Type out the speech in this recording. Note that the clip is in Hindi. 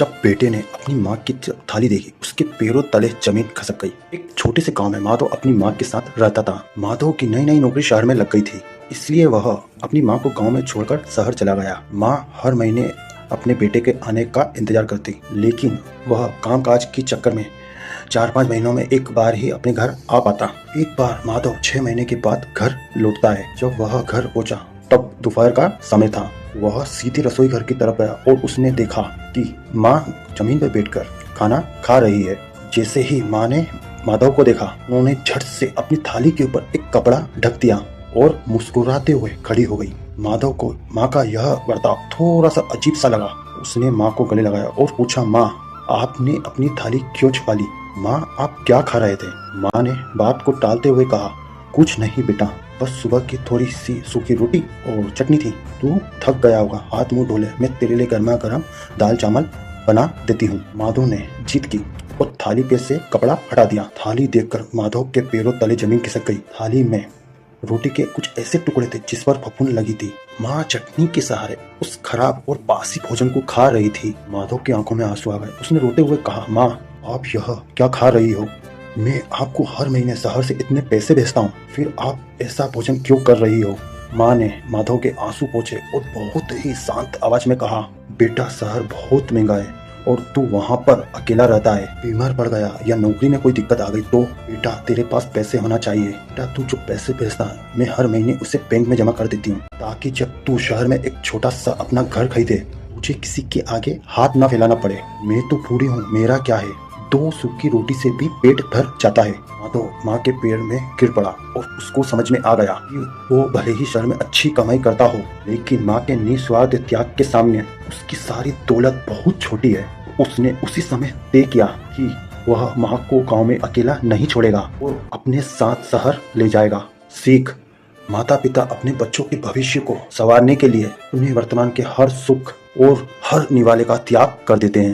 जब बेटे ने अपनी माँ की थाली देखी, उसके पैरों तले जमीन खसक गई। एक छोटे से गांव में माधव अपनी माँ के साथ रहता था। माधव की नई नई नौकरी शहर में लग गई थी, इसलिए वह अपनी माँ को गांव में छोड़कर शहर चला गया। माँ हर महीने अपने बेटे के आने का इंतजार करती, लेकिन वह कामकाज के चक्कर में 4-5 महीनों में एक बार ही अपने घर आ पाता। एक बार माधव 6 महीने के बाद घर लौटता है। जब वह घर पहुंचा तब दोपहर का समय था। वह सीधे रसोई घर की तरफ गया और उसने देखा कि माँ जमीन पर बैठकर खाना खा रही है। जैसे ही माँ ने माधव को देखा, उन्होंने झट से अपनी थाली के ऊपर एक कपड़ा ढक दिया और मुस्कुराते हुए खड़ी हो गई। माधव को माँ का यह बर्ताव थोड़ा सा अजीब सा लगा। उसने माँ को गले लगाया और पूछा, माँ आपने अपनी थाली क्यों छुपा ली? माँ आप क्या खा रहे थे? माँ ने बात को टालते हुए कहा, कुछ नहीं बेटा, बस सुबह की थोड़ी सी सूखी रोटी और चटनी थी। तू थक गया होगा, हाथ मुंह धो ले, मैं तेरे लिए गर्मा गर्म दाल चावल बना देती हूँ। माधव ने जीत की और थाली पे से कपड़ा हटा दिया। थाली देखकर माधव के पैरों तले जमीन खिसक गई। थाली में रोटी के कुछ ऐसे टुकड़े थे जिस पर फफूंद लगी थी। माँ चटनी के सहारे उस खराब और बासी भोजन को खा रही थी। माधव की आंखों में आंसू आ गए। उसने रोते हुए कहा, माँ आप यह क्या खा रही हो? मैं आपको हर महीने शहर से इतने पैसे भेजता हूँ, फिर आप ऐसा भोजन क्यों कर रही हो? माँ ने माधव के आंसू पोंछे और बहुत ही शांत आवाज में कहा, बेटा शहर बहुत महंगा है और तू वहाँ पर अकेला रहता है। बीमार पड़ गया या नौकरी में कोई दिक्कत आ गई तो बेटा तेरे पास पैसे होना चाहिए। बेटा तू जो पैसे भेजता है मैं हर महीने उसे बैंक में जमा कर देती हूँ, ताकि जब तू शहर में एक छोटा सा अपना घर खरीदे मुझे किसी के आगे हाथ ना फैलाना पड़े। मैं तो बूढ़ी हूँ, मेरा क्या है, 2 सूखी रोटी से भी पेट भर जाता है। माधव माँ के पैर में गिर पड़ा और उसको समझ में आ गया कि वो भले ही शहर में अच्छी कमाई करता हो, लेकिन माँ के निस्वार्थ त्याग के सामने उसकी सारी दौलत बहुत छोटी है। उसने उसी समय तय किया कि वह माँ को गांव में अकेला नहीं छोड़ेगा और अपने साथ शहर ले जाएगा। सीख, माता पिता अपने बच्चों के भविष्य को संवारने के लिए उन्हें वर्तमान के हर सुख और हर निवाले का त्याग कर देते हैं।